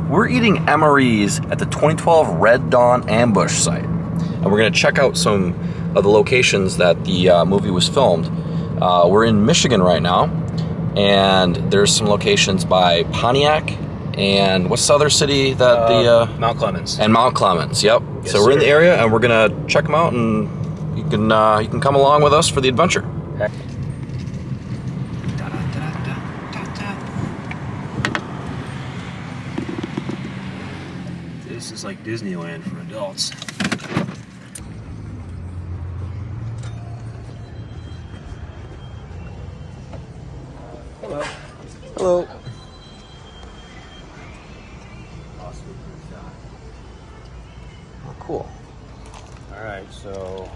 we're eating MREs at the 2012 Red Dawn ambush site. And we're gonna check out some of the locations that the movie was filmed. We're in Michigan right now, and there's some locations by Pontiac, and what's the other city that Mount Clemens. And Mount Clemens, yep. Yes, so we're in sir. the area, and we're gonna check them out, and you can come along with us for the adventure. Okay. This is like Disneyland for adults. Hello. Hello. Oh, cool. All right, so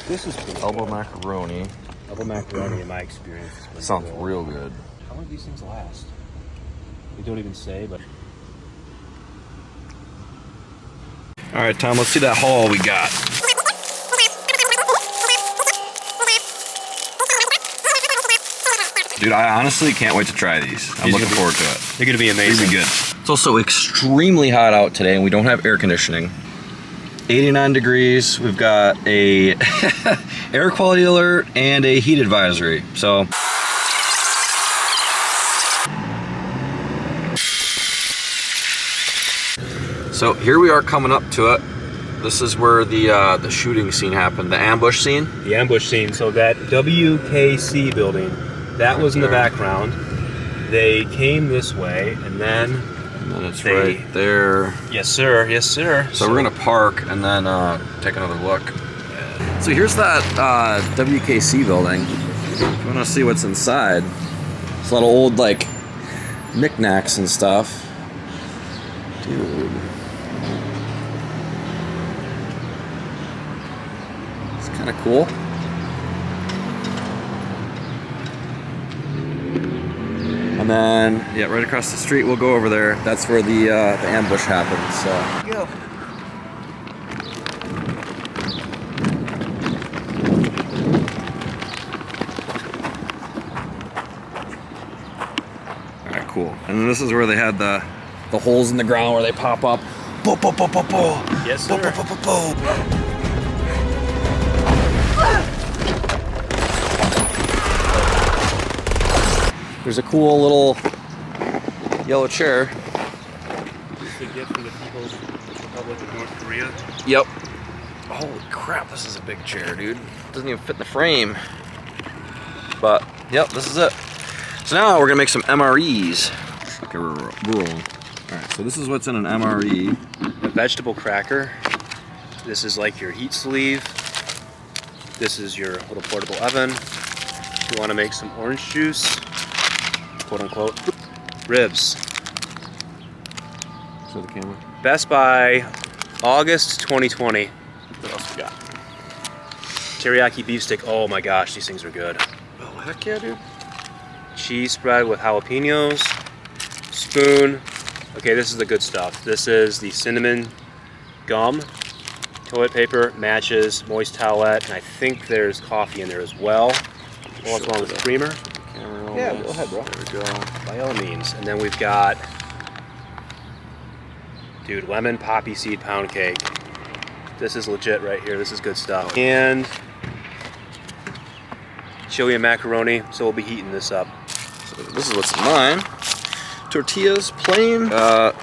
this is pretty Elbow good. macaroni. Elbow macaroni, in my experience, is pretty Sounds good. real good. How long do these things last? They don't even say, but All right, Tom, let's see that haul we got. Dude, I honestly can't wait to try these. I'm looking forward to it. they're gonna be It's amazing. gonna be good. It's also extremely hot out today, and we don't have air conditioning. 89 degrees. We've got a air quality alert and a heat advisory. So here we are coming up to it. This is where the shooting scene happened, the ambush scene. The ambush scene. So that WKC building, that was in the background. They came this way, and then it's right there. Yes, sir. Yes, sir. So we're gonna park and then take another look. So here's that WKC building. If you wanna see what's inside, it's a lot of old like knickknacks and stuff. Dude. It's kinda cool. And then, yeah, right across the street, we'll go over there. That's where the ambush happened. So. Go. All right, cool. And then this is where they had the holes in the ground where they pop up. Bo, bo, bo, bo, bo. Yes, Bo, sir. bo, bo, bo, bo. There's a cool little yellow chair. This is a gift from the People's Republic of North Korea. Yep. Holy crap, this is a big chair, dude. Doesn't even fit in the frame. But, yep, this is it. So now we're gonna make some MREs. Okay, we're rolling. All right, so this is what's in an MRE. A vegetable cracker. This is like your heat sleeve. This is your little portable oven. If you want to make some orange juice, quote unquote, ribs. Show the camera. Best Buy, August 2020. What else we got? Teriyaki beef stick. Oh my gosh, these things are good. Oh, heck yeah, dude. Cheese spread with jalapenos. Spoon. Okay, this is the good stuff. This is the cinnamon gum, toilet paper, matches, moist towelette, and I think there's coffee in there as well. All along with creamer. Yeah, go ahead, bro. There we go. By all means. And then we've got, dude, lemon poppy seed pound cake. This is legit right here. This is good stuff. And chili and macaroni. So we'll be heating this up. So this is what's in mine. Tortillas, plain. Bag.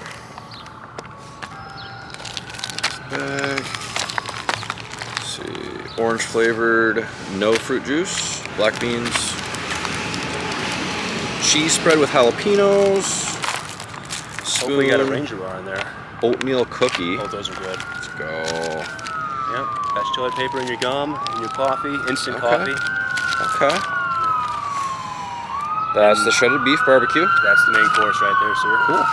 Let's see. Orange flavored, no fruit juice. Black beans. Cheese spread with jalapenos. Hopefully we got a Ranger bar in there. Oatmeal cookie. Oh, those are good. Let's go. Yep. Best toilet paper in your gum, in your coffee, instant Okay. coffee. Okay. That's the shredded beef barbecue. That's the main course right there, sir. Cool.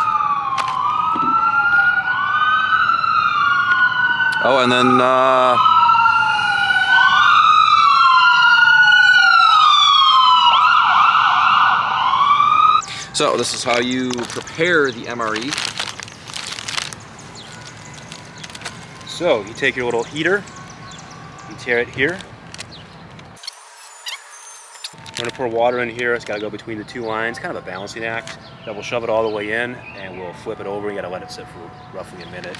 Oh, and then so this is how you prepare the MRE. So you take your little heater, you tear it here. We're gonna pour water in here. It's gotta go between the two lines, kind of a balancing act. Then we'll shove it all the way in and we'll flip it over. You gotta let it sit for roughly a minute.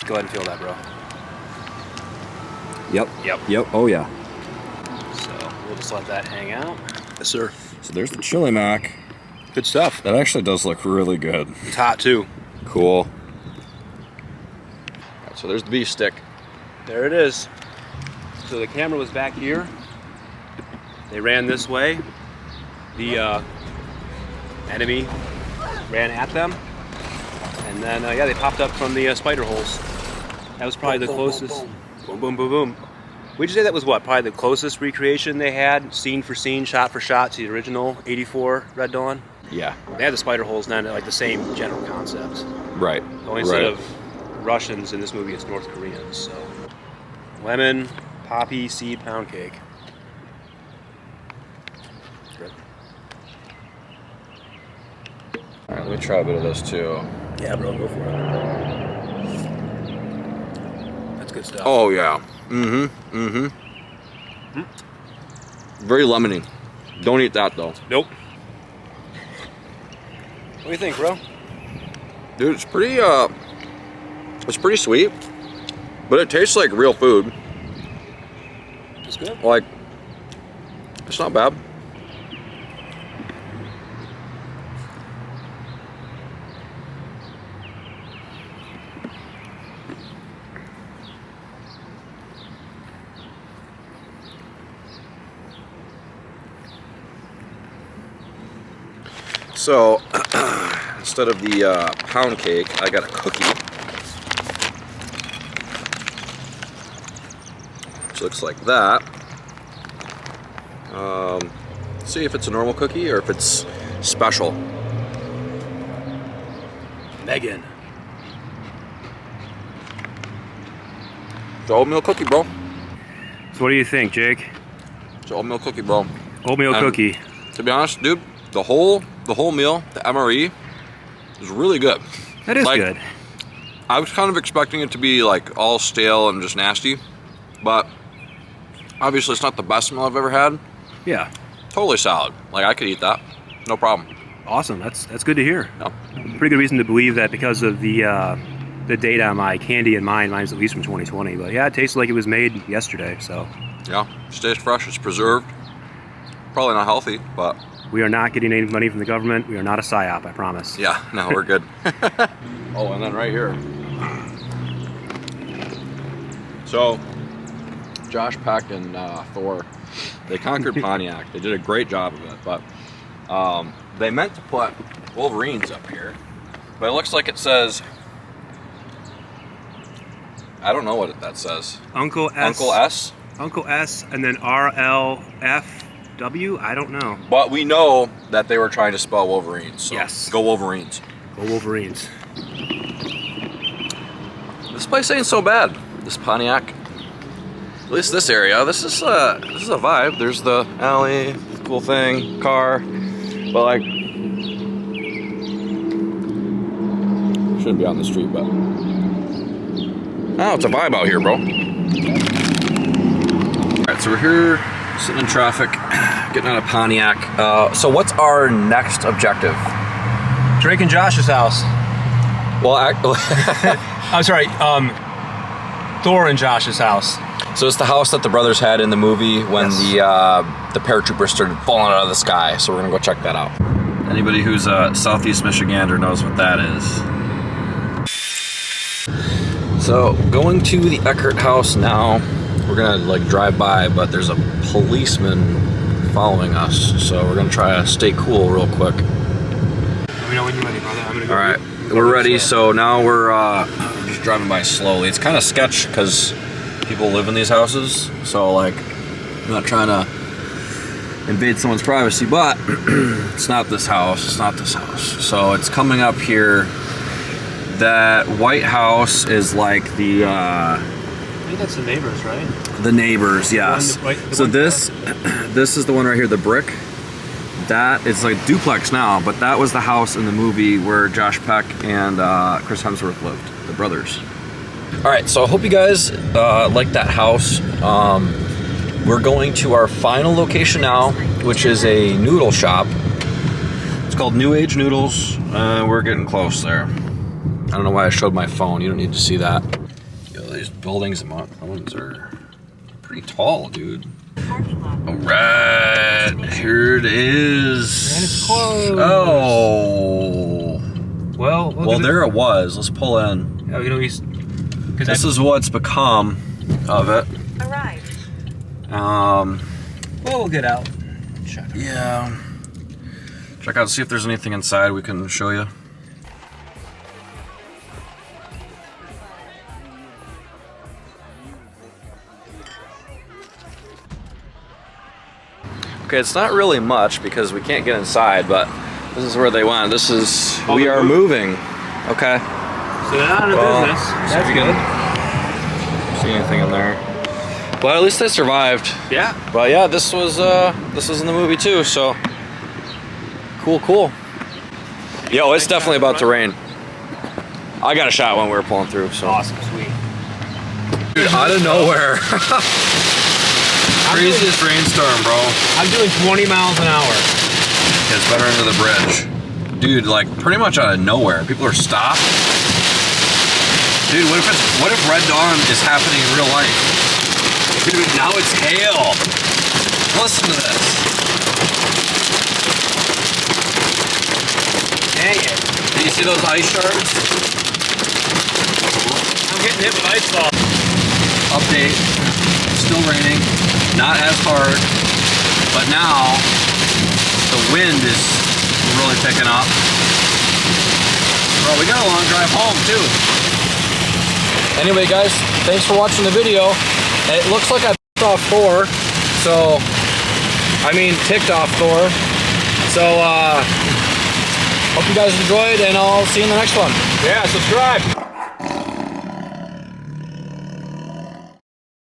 Go ahead and feel that, bro. Yep. Yep. Yep. Oh yeah. So we'll just let that hang out. Yes, sir. So there's the chili mac. Good stuff. That actually does look really good. It's hot too. Cool. All right, so there's the beef stick. There it is. So the camera was back here. They ran this way. The enemy ran at them. And then, yeah, they popped up from the spider holes. That was probably the closest. Boom, boom, boom, boom. Would you say that was what? Probably the closest recreation they had, scene for scene, shot for shot, to the original '84 Red Dawn? Yeah. They had the spider holes, not like the same general concept. Right. Only instead of Russians in this movie, it's North Koreans. So, lemon, poppy seed pound cake. Good. All right, let me try a bit of this too. Yeah, bro, go for it. That's good stuff. Oh yeah. Very lemony. Don't eat that though. Nope. What do you think, bro? Dude, it's pretty sweet, but it tastes like real food. It's good. Like, it's not bad. So, instead of the pound cake, I got a cookie. Which looks like that. See if it's a normal cookie or if it's special. Megan. It's an oatmeal cookie, bro. So what do you think, Jake? It's an oatmeal cookie, bro. Oatmeal cookie. To be honest, dude, the whole meal, the MRE, is really good. That is good. I was kind of expecting it to be like all stale and just nasty, but obviously it's not the best meal I've ever had. Yeah. Totally solid. Like, I could eat that, no problem. Awesome. That's good to hear. No. Pretty good reason to believe that because of the date on my candy in mine. Mine's at least from 2020. But yeah, it tastes like it was made yesterday. So Yeah, stays fresh. It's preserved. Probably not healthy, but we are not getting any money from the government. We are not a psyop, I promise. yeah, no, we're good. Oh, and then right here. So, Josh Peck and Thor, they conquered Pontiac. They did a great job of it, but they meant to put Wolverines up here, but it looks like it says, I don't know what that says. Uncle S. Uncle S? Uncle S and then RLFW? I don't know. But we know that they were trying to spell Wolverines. So yes. Go Wolverines. Go Wolverines. This place ain't so bad. This Pontiac. At least this area. This is a vibe. There's the alley, cool thing, car. But like, shouldn't be on the street, but oh, it's a vibe out here, bro. All right, so we're here sitting in traffic, getting out of Pontiac. So what's our next objective? Drake and Josh's house. Well, I'm sorry, Thor and Josh's house. so it's the house that the brothers had in the movie when the paratroopers started falling out of the sky. So we're gonna go check that out. Anybody who's a Southeast Michigander knows what that is. So going to the Eckert house now. We're gonna like drive by, but there's a policeman following us. So we're gonna try to stay cool real quick. Let me know when you're ready, brother. I'm gonna go. All right, we're ready. So now we're just driving by slowly. It's kind of sketch because people live in these houses. So like, I'm not trying to invade someone's privacy, but it's not this house. It's not this house. So it's coming up here. That White House is like the. I think that's the neighbors, right? The neighbors, yes. The one, right, so this is the one right here, the brick. that is like duplex now, but that was the house in the movie where Josh Peck and Chris Hemsworth lived, the brothers. All right, so I hope you guys like that house. We're going to our final location now, which is a noodle shop. It's called New Age Noodles. We're getting close there. I don't know why I showed my phone. You don't need to see that. Yo, these buildings in Mount Clemens are pretty tall, dude. All right, here it is. And it's closed. Oh. Well, there it was. Let's pull in. Oh, you know, This is what's become of it. Arrived. Well, we'll get out. Check. Yeah. Check out, see if there's anything inside we can show you. Okay, it's not really much because we can't get inside, but this is where they went. This is, we are moving. Okay. So they're not in business. That's good. See anything in there? Well, at least they survived. Yeah. But yeah, this was in the movie too, so cool. Yo, it's definitely about to rain. I got a shot when we were pulling through, so. Awesome, sweet. Dude, out of nowhere. Craziest rainstorm, bro. I'm doing 20 miles an hour. It's better under the bridge. Dude, like pretty much out of nowhere. People are stopped. Dude, what if Red Dawn is happening in real life? Dude, now it's hail. Listen to this. Dang it. Do you see those ice shards? I'm getting hit with ice ball. Update. Still raining. Not as hard. But now the wind is really picking up. Bro, we got a long drive home too. Anyway, guys, thanks for watching the video. It looks like I ticked off Thor. So, hope you guys enjoyed, and I'll see you in the next one. Yeah, subscribe.